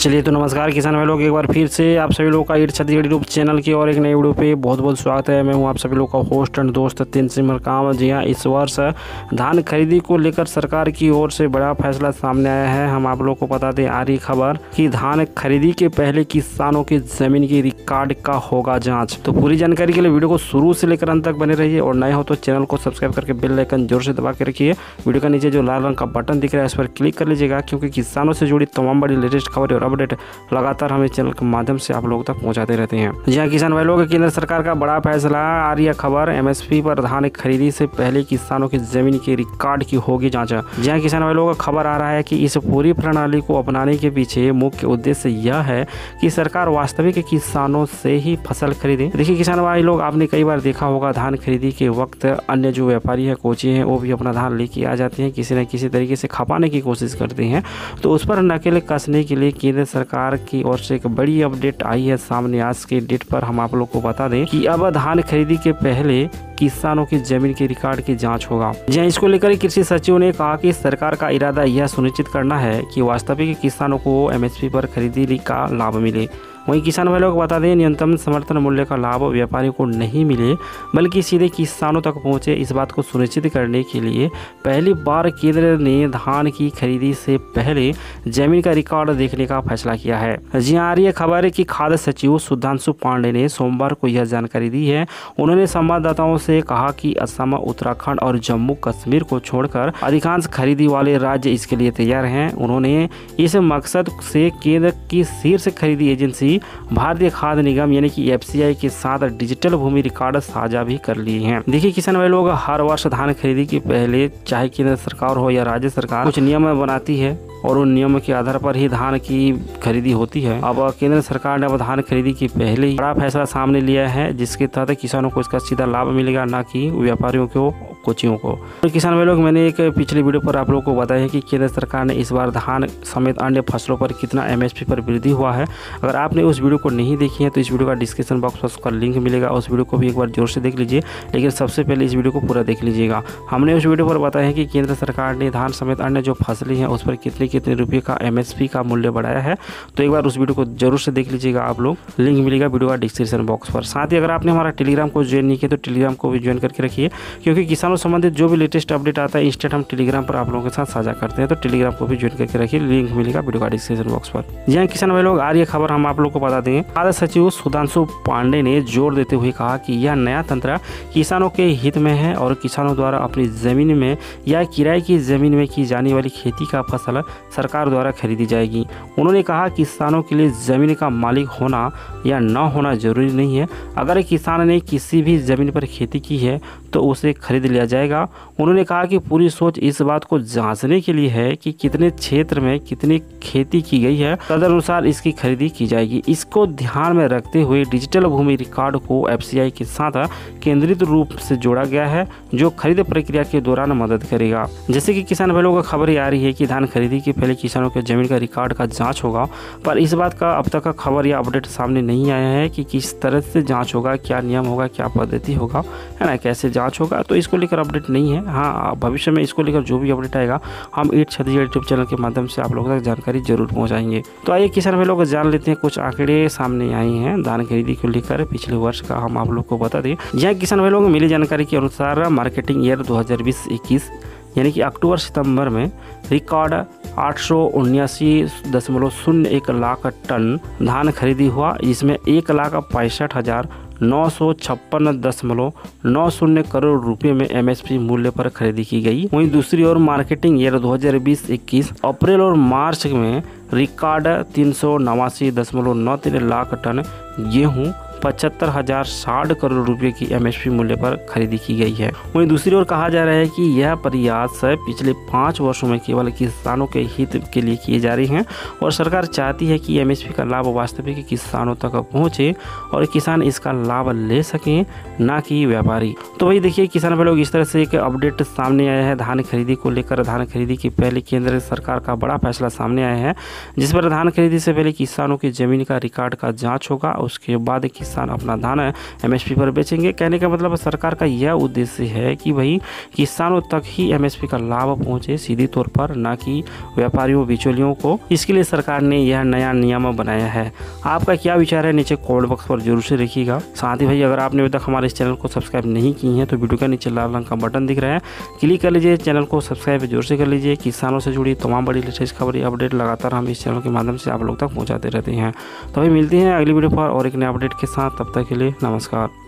चलिए तो नमस्कार किसान भाई लोग, एक बार फिर से आप सभी लोगों का ईट छत्तीसगढ़ यूट्यूब चैनल की और एक नई वीडियो पे बहुत बहुत स्वागत है। मैं हूं आप सभी लोग का होस्ट एंड दोस्त तनसीम मरकाम। जी हां, इस वर्ष धान खरीदी को लेकर सरकार की ओर से बड़ा फैसला सामने आया है। हम आप लोग को बता दें आ रही खबर कि धान खरीदी के पहले किसानों की जमीन की रिकॉर्ड का होगा जाँच। तो पूरी जानकारी के लिए वीडियो को शुरू से लेकर अंत तक बने रहिए और नए हो तो चैनल को सब्सक्राइब करके बेल आइकन जोर से दबा के रखिए। वीडियो का नीचे जो लाल रंग का बटन दिख रहा है इस पर क्लिक कर लीजिएगा, क्योंकि किसानों से जुड़ी तमाम बड़ी लेटेस्ट खबर और अपडेट लगातार हमें चैनल के माध्यम से आप लोगों तक पहुंचाते रहते हैं। जी हां किसान भाई लोग, केंद्र सरकार का बड़ा फैसला। आ रही है खबर, एमएसपी पर धान खरीदी से पहले किसानों की जमीन के रिकॉर्ड की होगी जांच। जी हां किसान भाई लोग, खबर आ रहा है कि इस पूरी प्रणाली को अपनाने के पीछे मुख्य उद्देश्य यह है कि सरकार वास्तविक किसानों से ही फसल खरीदे। देखिए किसान भाई लोग, आपने कई बार देखा होगा धान खरीदी के वक्त अन्य जो व्यापारी है, कोची हैं, वो भी अपना धान लेके आ जाते हैं, किसी न किसी तरीके से खपाने की कोशिश करते हैं। तो उस पर नकेल कसने के लिए केंद्र सरकार की ओर से एक बड़ी अपडेट आई है सामने। आज के डेट पर हम आप लोग को बता दें कि अब धान खरीदी के पहले किसानों की जमीन के रिकॉर्ड की जांच होगा। जी इसको लेकर कृषि सचिव ने कहा कि सरकार का इरादा यह सुनिश्चित करना है कि वास्तविक किसानों को एमएसपी पर खरीदी का लाभ मिले। वहीं किसान भाई लोग बता दें, न्यूनतम समर्थन मूल्य का लाभ व्यापारियों को नहीं मिले बल्कि सीधे किसानों तक पहुंचे। इस बात को सुनिश्चित करने के लिए पहली बार केंद्र ने धान की खरीदी से पहले जमीन का रिकॉर्ड देखने का फैसला किया है। जी आ रही है खबर है कि खाद्य सचिव सुधांशु पांडे ने सोमवार को यह जानकारी दी है। उन्होंने संवाददाताओं से कहा कि असम, उत्तराखंड और जम्मू कश्मीर को छोड़कर अधिकांश खरीदी वाले राज्य इसके लिए तैयार हैं। उन्होंने इस मकसद से केंद्र की शीर्ष खरीदी एजेंसी भारतीय खाद्य निगम यानी कि एफसीआई के साथ डिजिटल भूमि रिकॉर्ड साझा भी कर लिए हैं। देखिए किसान भाई लोग, हर वर्ष धान खरीदी के पहले चाहे केंद्र सरकार हो या राज्य सरकार कुछ नियम बनाती है और उन नियमों के आधार पर ही धान की खरीदी होती है। अब केंद्र सरकार ने अब धान खरीदी के पहले ही बड़ा फैसला सामने लिया है, जिसके तहत किसानों को इसका सीधा लाभ मिलेगा, ना कि व्यापारियों को, कोचियों को। तो किसान भाई लोग, मैंने एक पिछले वीडियो पर आप लोगों को बताया है कि केंद्र सरकार ने इस बार धान समेत अन्य फसलों पर कितना एमएसपी पर वृद्धि हुआ है। अगर आपने उस वीडियो को नहीं देखी है तो इस वीडियो का डिस्क्रिप्शन बॉक्स में उसका लिंक मिलेगा, उस वीडियो को भी एक बार जोर से देख लीजिए। लेकिन सबसे पहले इस वीडियो को पूरा देख लीजिएगा। हमने उस वीडियो पर बताया है कि केंद्र सरकार ने धान समेत अन्य जो फसलें हैं उस पर कितने कितने रुपये का एमएसपी का मूल्य बढ़ाया है। तो एक बार उस वीडियो को जरूर से देख लीजिएगा आप लोग, लिंक मिलेगा वीडियो का डिस्क्रिप्शन बॉक्स पर। साथ ही अगर आपने हमारा टेलीग्राम को ज्वाइन नहीं किया तो टेलीग्राम को भी ज्वाइन करके रखिए, क्योंकि किसानों संबंधित जो भी लेटेस्ट अपडेट आता है इंस्टेंट हम टेलीग्राम पर आप लोगों के साथ साझा करते हैं। तो टेलीग्राम को भी ज्वाइन करके रखिए, लिंक मिलेगा वीडियो का डिस्क्रिप्शन बॉक्स पर। जी हाँ किसान भाई लोग, आ रही है खबर, हम आप लोग को बता दें। खाद्य सचिव सुधांशु पांडे ने जोर देते हुए कहा कि यह नया तंत्र किसानों के हित में है और किसानों द्वारा अपनी जमीन में या किराए की जमीन में की जाने वाली खेती का फसल सरकार द्वारा खरीदी जाएगी। उन्होंने कहा किसानों के लिए जमीन का मालिक होना या न होना जरूरी नहीं है। अगर किसान ने किसी भी जमीन पर खेती की है तो उसे खरीद लिया जाएगा। उन्होंने कहा कि पूरी सोच इस बात को जांचने के लिए है कि कितने क्षेत्र में कितनी खेती की गई है, तदनुसार इसकी खरीदी की जाएगी। इसको ध्यान में रखते हुए डिजिटल भूमि रिकॉर्ड को एफसीआई के साथ केंद्रित रूप से जोड़ा गया है, जो खरीद प्रक्रिया के दौरान मदद करेगा। जैसे कि किसान भाइयों को खबर आ रही है कि धान खरीदी के पहले किसानों के जमीन का रिकॉर्ड का जांच होगा, पर इस बात का अब तक का खबर या अपडेट सामने नहीं आया है कि किस तरह से जांच होगा, क्या नियम होगा, क्या पद्धति होगा, है ना, कैसे जांच होगा। तो इसको लेकर अपडेट नहीं है। हाँ, भविष्य में इसको लेकर जो भी अपडेट आएगा हम ईट छत्तीसगढ़ यूट्यूब चैनल के माध्यम से आप लोगों तक जानकारी जरूर पहुँचाएंगे। तो आइए किसान भाई लोग जान लेते हैं, कुछ आंकड़े सामने आए हैं धान खरीदी को लेकर पिछले वर्ष का, हम आप लोग को बता दें। यहाँ किसान भाई लोग, मिली जानकारी के अनुसार मार्केटिंग ईयर 2020-21 यानी कि अक्टूबर सितंबर में रिकॉर्ड 879.01 लाख टन धान खरीदी हुआ, जिसमें 1,65,956.90 करोड़ रुपए में एमएसपी मूल्य पर खरीदी की गई। वहीं दूसरी ओर मार्केटिंग ईयर 2020-21 अप्रैल और मार्च में रिकॉर्ड 389.93 लाख टन गेहूं 75,060 करोड़ रुपए की एमएसपी मूल्य पर खरीदी की गई है। वहीं दूसरी ओर कहा जा रहा है कि यह प्रयास पिछले 5 वर्षों में केवल किसानों के हित के लिए किए जा रहे हैं और सरकार चाहती है कि एमएसपी का लाभ वास्तविक किसानों तक पहुंचे और किसान इसका लाभ ले सकें, ना कि व्यापारी। तो वही देखिए किसान भाई लोग, इस तरह से एक अपडेट सामने आया है धान खरीदी को लेकर। धान खरीदी के पहले केंद्र सरकार का बड़ा फैसला सामने आया है, जिस पर धान खरीदी से पहले किसानों की जमीन का रिकॉर्ड का जाँच होगा। उसके बाद किसान अपना धान MSP पर बेचेंगे। कहने का मतलब सरकार का यह उद्देश्य है कि भाई किसानों तक ही MSP का लाभ पहुंचे सीधी तौर पर, ना कि व्यापारियों बिचौलियों को। इसके लिए सरकार ने यह नया नियम बनाया है। आपका क्या विचार है नीचे कमेंट बॉक्स पर जरूर से लिखिएगा। साथ ही भाई अगर आपने अभी तक हमारे इस चैनल को सब्सक्राइब नहीं की हैं तो वीडियो के नीचे लाल रंग का बटन दिख रहा है, क्लिक कर लीजिए, चैनल को सब्सक्राइब जोर से कर लीजिए। किसानों से जुड़ी तमाम बड़ी लेटेस्ट खबरें अपडेट लगातार हम इस चैनल के माध्यम से आप लोग तक पहुँचाते रहते हैं। तो भाई मिलते हैं अगली वीडियो पर और एक नए अपडेट के साथ, तब तक के लिए नमस्कार।